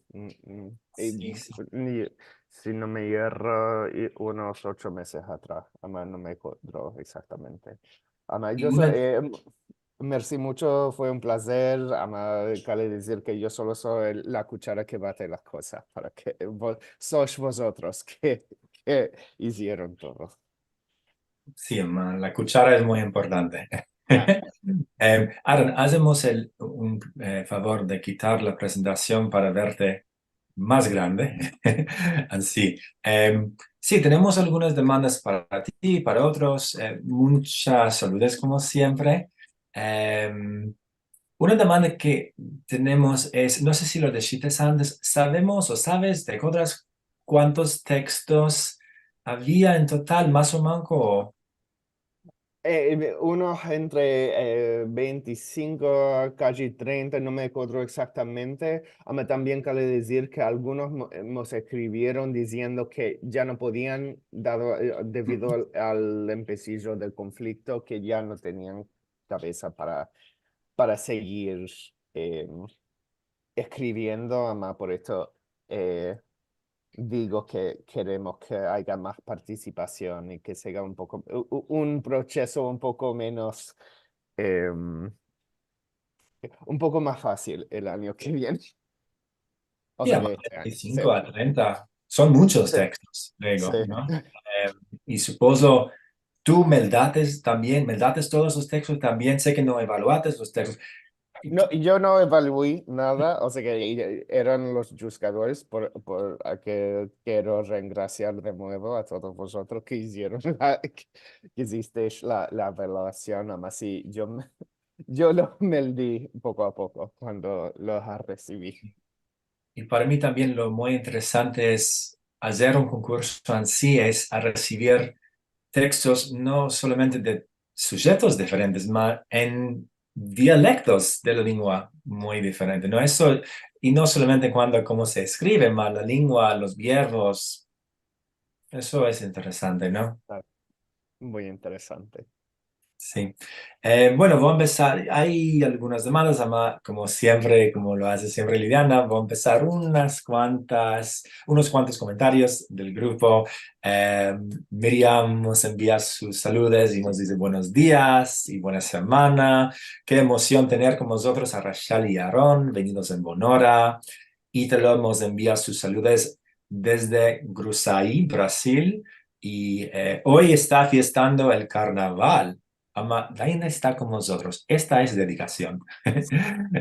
Sí, sí. Si no me hierro, unos 8 meses atrás. Además, no me acuerdo exactamente. Además, Y una, merci mucho, fue un placer. Además, cabe decir que yo solo soy la cuchara que bate las cosas, para que sois vosotros que hicieron todo. sí, la cuchara es muy importante. Aaron, hacemos un favor de quitar la presentación para verte más grande. Así. Sí, tenemos algunas demandas para ti y para otros. Muchas saludes como siempre. Una demanda que tenemos es, no sé si lo dijiste antes, ¿sabemos o sabes, te acuerdas cuántos textos había en total, más o menos? Unos entre 25 a casi 30, no me acuerdo exactamente. También cabe decir que algunos nos escribieron diciendo que ya no podían, debido al empecillo del conflicto, que ya no tenían cabeza para seguir escribiendo. Por esto digo que queremos que haya más participación y que sea un proceso un poco menos, un poco más fácil el año que viene. O Sí, sea a que este año. 25 a 30. Son muchos Sí, textos, sí. luego, ¿no? Y supongo, tú me dates también, me dates todos los textos también. Sé que no evaluates los textos. No, yo no evalué nada, o sea que eran los juzgadores por a que quiero reingraciar de nuevo a todos vosotros que hicieron que hicisteis la evaluación, además sí, yo lo meldí poco a poco cuando los recibí. Y para mí también lo muy interesante es hacer un concurso en sí, es a recibir textos no solamente de sujetos diferentes, más en dialectos de la lengua muy diferentes, ¿no? Eso, y no solamente cuando cómo se escribe, más la lengua, los verbos, eso es interesante, ¿no? Ah, muy interesante. Sí. Bueno, voy a empezar. Hay algunas demandas, como siempre, como lo hace siempre Liliana, voy a empezar unos cuantos comentarios del grupo. Miriam nos envía sus saludos y nos dice buenos días y buena semana. Qué emoción tener con nosotros a Rachel y Aaron, venidos en Bonora. Ítalo nos envía sus saludos desde Grusaí, Brasil. Y hoy está fiestando el carnaval. Ama, Diana está con nosotros. Esta es dedicación.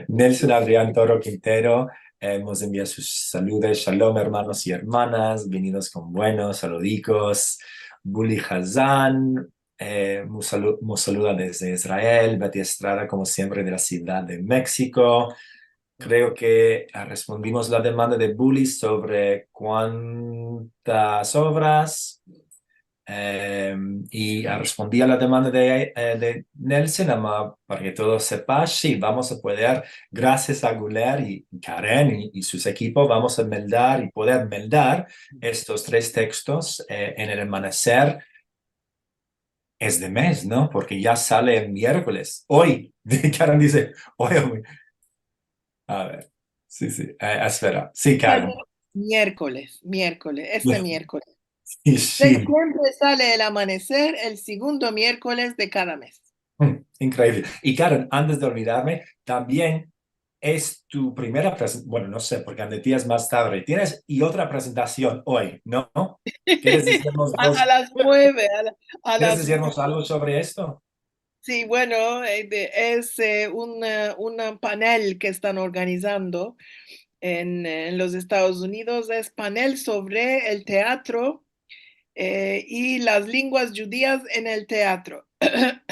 Nelson Adrián Toro Quintero nos envía sus saludos. Shalom, hermanos y hermanas. Venidos con buenos saludicos. Bully Hazan nos saluda desde Israel. Betty Estrada, como siempre, de la Ciudad de México. Creo que respondimos la demanda de Bully sobre cuántas obras. Y respondí a la demanda de Nelson, para que todos sepan, sí, vamos a poder, gracias a Guler y Karen y sus equipos, vamos a meldar y poder meldar estos 3 textos en el amanecer es de mes, ¿no? Porque ya sale el miércoles. Hoy, Karen dice, hoy. A ver, sí, sí, espera. Sí, Karen. Miércoles, este miércoles. Y sí. Siempre sale el amanecer el segundo miércoles de cada mes. Increíble. Y Karen, antes de olvidarme, también es tu primera presentación, bueno, no sé, porque Andetía es más tarde. Tienes y otra presentación hoy, ¿no? ¿Quieres decirnos, A las 9, a ¿quieres las decirnos 9. algo sobre esto? Sí, bueno, es un panel que están organizando en los Estados Unidos. Es panel sobre el teatro y las lenguas judías en el teatro.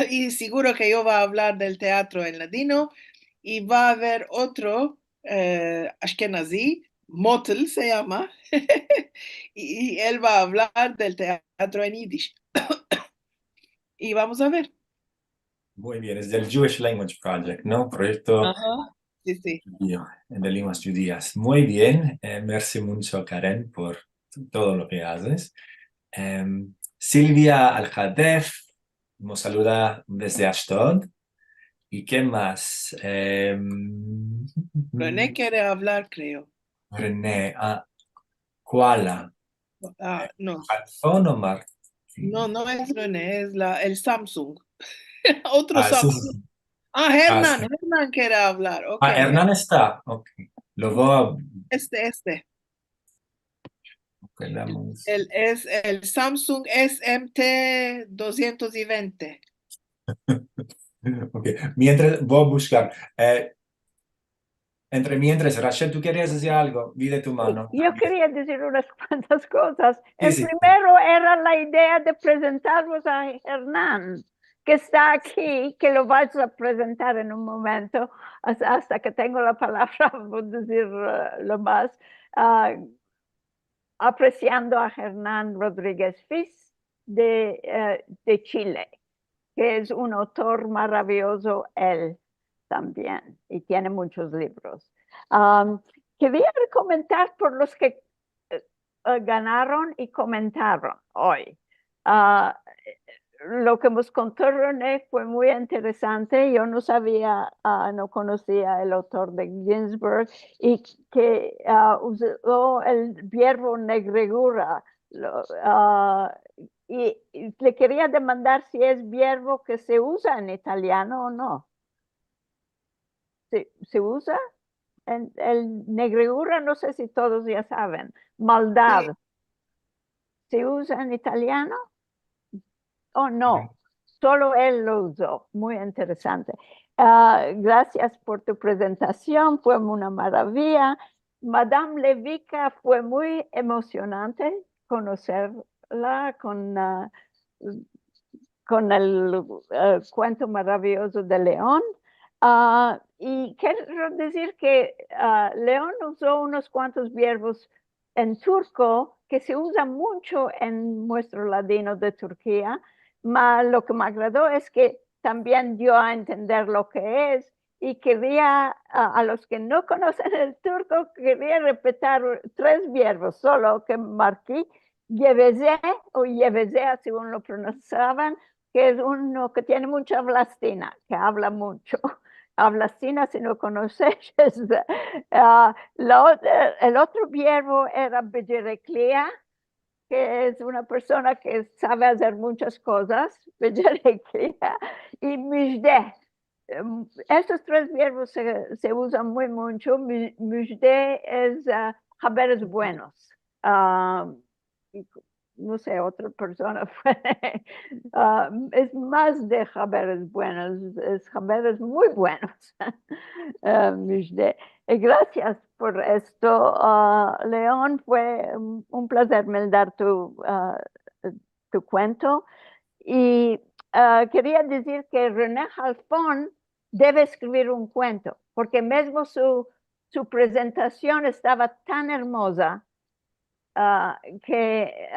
Y seguro que yo va a hablar del teatro en ladino y va a haber otro Ashkenazi, Motel se llama, y él va a hablar del teatro en Yiddish. Y vamos a ver. Muy bien, es del Jewish Language Project, ¿no? Proyecto Ajá. Sí, sí. judío de lenguas judías. Muy bien, merci mucho, Karen, por todo lo que haces. Silvia Al-Hadef nos saluda desde Ashdod. ¿Y qué más? René quiere hablar, creo. René, Koala. No, ¿Alfón o Martín? no es René, es el Samsung. Otro Sí, sí, Samsung. sí. Sí. Hernán quiere hablar. Ok, Hernán está. Ok. Lo voy a... este. ok, Es el Samsung SMT 220. ok. Mientras, voy a buscar. Mientras, Rachel, ¿tú querías decir algo? Di tu mano. Yo quería decir unas cuantas cosas. Sí, El sí. primero era la idea de presentarnos a Hernán, que está aquí, que lo vas a presentar en un momento, hasta que tengo la palabra, voy a decir lo más. Apreciando a Hernán Rodríguez Fis de Chile, que es un autor maravilloso él también, y tiene muchos libros. Quería comentar por los que ganaron y comentaron hoy. Lo que nos contó René fue muy interesante. Yo no sabía, no conocía el autor de Ginsberg y que usó el verbo negregura. Y le quería demandar si es verbo que se usa en italiano o no. ¿Se usa el negrura, no sé si todos ya saben, maldad. ¿Se usa en italiano? Oh, no, solo él lo usó. Muy interesante. Gracias por tu presentación, fue una maravilla. Madame Levica, fue muy emocionante conocerla con el cuento maravilloso de León. Y quiero decir que León usó unos cuantos verbos en turco que se usan mucho en nuestro ladino de Turquía, mas lo que me agradó es que también dio a entender lo que es y quería, a los que no conocen el turco, quería repetir 3 verbos, solo que marqué, yeveze o yevezea, según lo pronunciaban, que es uno que tiene mucha blastina, que habla mucho. Blastina, si no conoces, el otro verbo era becerreclia, que es una persona que sabe hacer muchas cosas, becerreclia, y müjde. Estos 3 verbos se usan muy mucho. Müjde es saberes buenos. No sé, otra persona puede, es más de saberes buenos, es saberes muy buenos. Gracias por esto, León, fue un placer dar tu cuento. Y quería decir que René Halfon debe escribir un cuento, porque mismo su presentación estaba tan hermosa que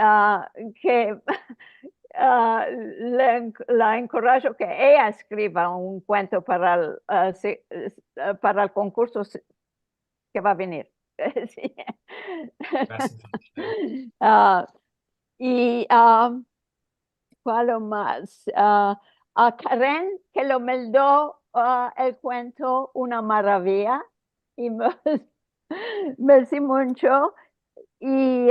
la encorajo que ella escriba un cuento para el concurso que va a venir. Sí. Y ¿cuál más? A Karen, que lo mandó el cuento una maravilla. Y merci mucho. Y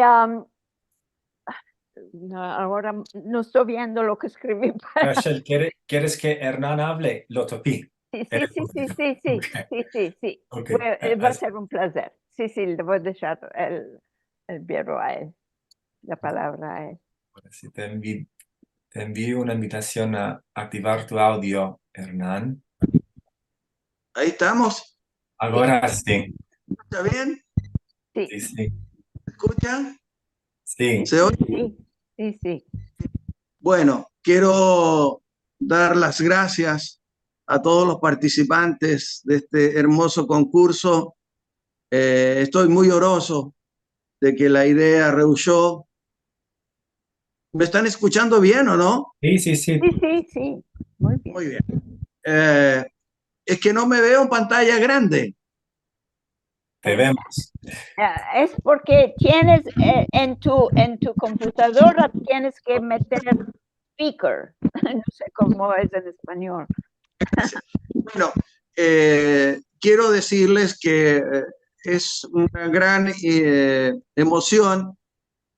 ahora no estoy viendo lo que escribí. Rachel, ¿quieres que Hernán hable? Lo topí. Sí. Okay. Va a ser un placer. Sí, le voy a dejar el verbo a él, la palabra a él. Si te envío una invitación a activar tu audio, Hernán. Ahí estamos. Ahora sí. ¿Está bien? Sí. ¿Se escuchan? Sí. ¿Se oye? Sí. Bueno, quiero dar las gracias a todos los participantes de este hermoso concurso. Estoy muy oroso de que la idea rehuyó. ¿Me están escuchando bien o no? Sí. Muy bien. Muy bien. Es que no me veo en pantalla grande. Te vemos. Es porque tienes en tu computadora tienes que meter speaker. No sé cómo es en español. Bueno, quiero decirles que es una gran emoción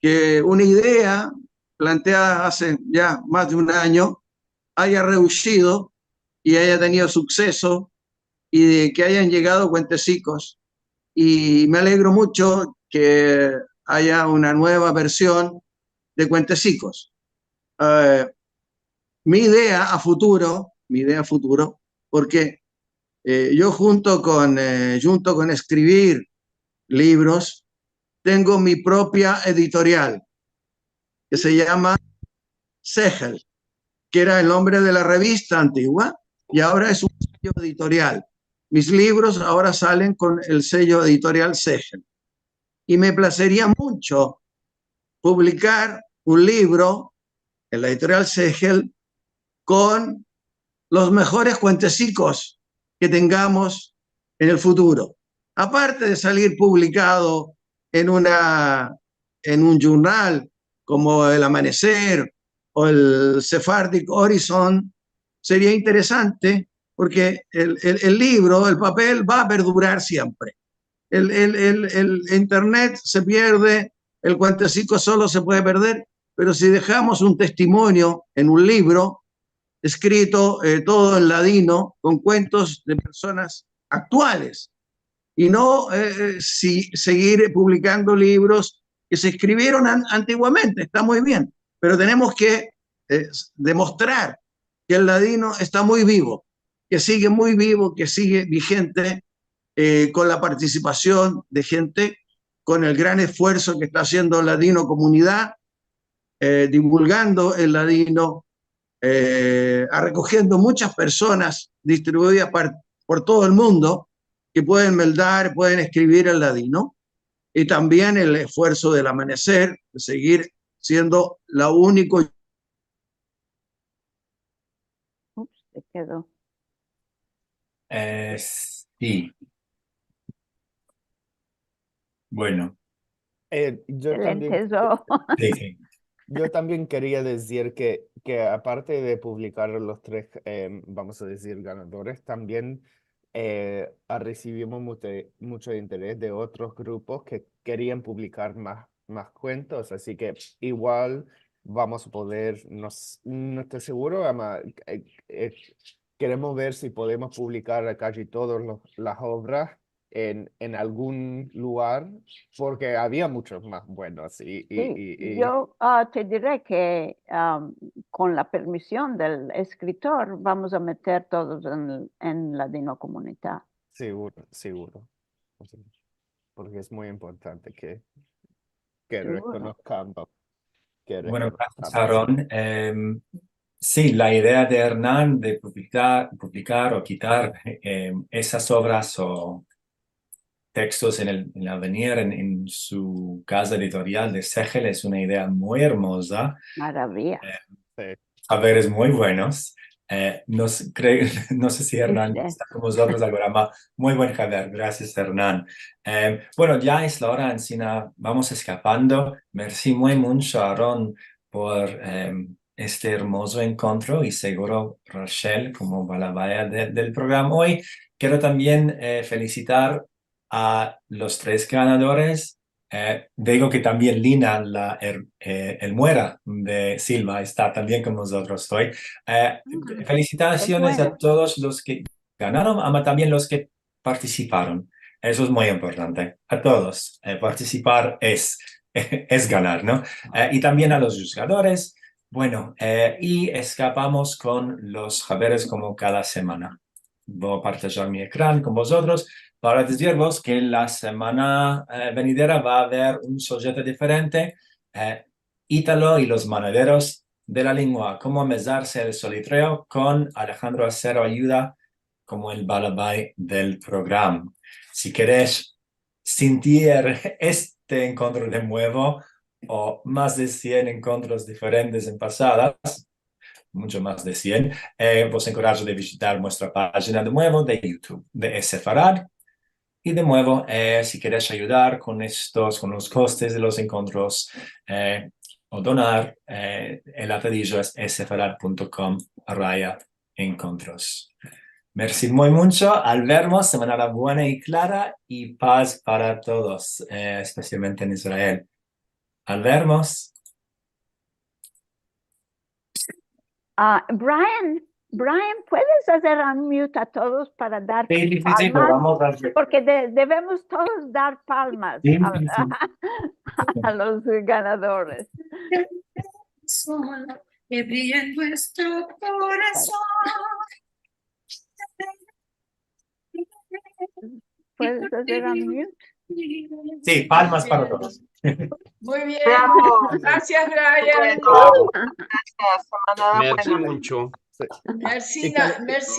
que una idea planteada hace ya más de un año haya rehuido y haya tenido suceso y de que hayan llegado cuentecicos. Y me alegro mucho que haya una nueva versión de cuentecicos. Mi idea a futuro, porque yo junto con escribir libros, tengo mi propia editorial que se llama Segel, que era el nombre de la revista antigua y ahora es un sello editorial. Mis libros ahora salen con el sello editorial Segel. Y me placería mucho publicar un libro en la editorial Segel con los mejores cuentecicos que tengamos en el futuro. Aparte de salir publicado en un journal como El Amanecer o el Sephardic Horizon, sería interesante porque el libro, el papel, va a perdurar siempre. El internet se pierde, el cuentecico solo se puede perder, pero si dejamos un testimonio en un libro, escrito todo en ladino, con cuentos de personas actuales, y no seguir publicando libros que se escribieron antiguamente. Está muy bien, pero tenemos que demostrar que el ladino está muy vivo, que sigue muy vivo, que sigue vigente, con la participación de gente, con el gran esfuerzo que está haciendo Ladino Comunidad, divulgando el ladino, recogiendo muchas personas distribuidas por todo el mundo que pueden meldar, pueden escribir el ladino, y también el esfuerzo del Amanecer, de seguir siendo la única. Ups, se quedó. Sí. Bueno, Yo Se le también, empezó. sí. yo también quería decir que aparte de publicar los tres, vamos a decir, ganadores, también recibimos mucho interés de otros grupos que querían publicar más cuentos, así que igual vamos a poder, no estoy seguro, queremos ver si podemos publicar casi todas las obras en algún lugar, porque había muchos más buenos. Sí, yo te diré que con la permisión del escritor vamos a meter todos en Ladino Comunidad. Seguro, seguro. Porque es muy importante que Seguro. reconozcamos. Bueno, gracias, Aarón. Sí, la idea de Hernán de publicar o quitar esas obras o textos en el avenir en su casa editorial de Segel es una idea muy hermosa. Maravilla. Saberes muy buenos. No sé si Hernán está con vosotros ahora, muy buen saber. Gracias, Hernán. Bueno, ya es la hora, encima vamos escapando. Merci muy mucho, Aarón, por este hermoso encuentro, y seguro, Rachel, como va la valla del programa hoy. Quiero también felicitar a los tres ganadores. Digo que también Lina, el Muera de Silva, está también con nosotros hoy. Felicitaciones a todos los que ganaron, ama también los que participaron. Eso es muy importante. A todos. Participar es ganar, ¿no? Y también a los juzgadores. Bueno, y escapamos con los saberes como cada semana. Voy a partajar mi ecran con vosotros para deciros que la semana venidera va a haber un sujeto diferente, Ítalo y los manaderos de la lengua, cómo mesarse el solitreo, con Alejandro Acero ayuda como el balabay del programa. Si queréis sentir este encuentro de nuevo o más de 100 encuentros diferentes en pasadas, mucho más de 100, os encorajo de visitar nuestra página de nuevo de YouTube de Sefarad. Y de nuevo, si quieres ayudar con los costes de los encuentros o donar, el atadillo es sefarad.com/encuentros. Merci muy mucho. Al vernos, semana buena y clara y paz para todos, especialmente en Israel. Al vernos. Brian, ¿puedes hacer unmute a todos para dar palmas? Sí, vamos a hacer. Porque debemos todos dar palmas a los ganadores. Que brille en vuestro corazón. ¿Puedes hacer unmute? Sí, palmas para todos. Muy bien. Bravo. Gracias, Brian. Gracias, semana Merci buena. mucho. Merci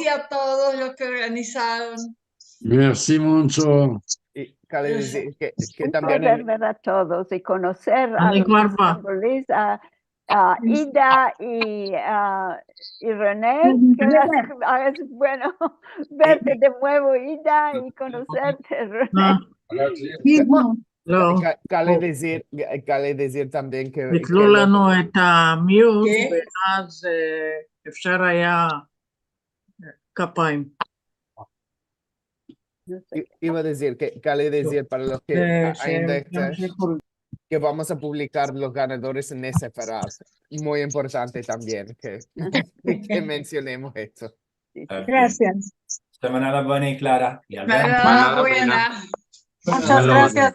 a todos los que organizaron. Merci mucho. Y cabe decir que Un también placer ver a todos y conocer a los simbolistas, a Ida y René. Es bueno verte de nuevo, Ida, y conocerte, René. cabe decir también que ביטלו לנו את המיוט, ואז אפשר היה כפיים. Iba a decir que cabe decir para los que ainda que vamos a publicar los ganadores en ese Sefarad. Muy importante también que mencionemos esto. Gracias. Semana buena, Clara. Y Albert. Manada buena. Muchas gracias.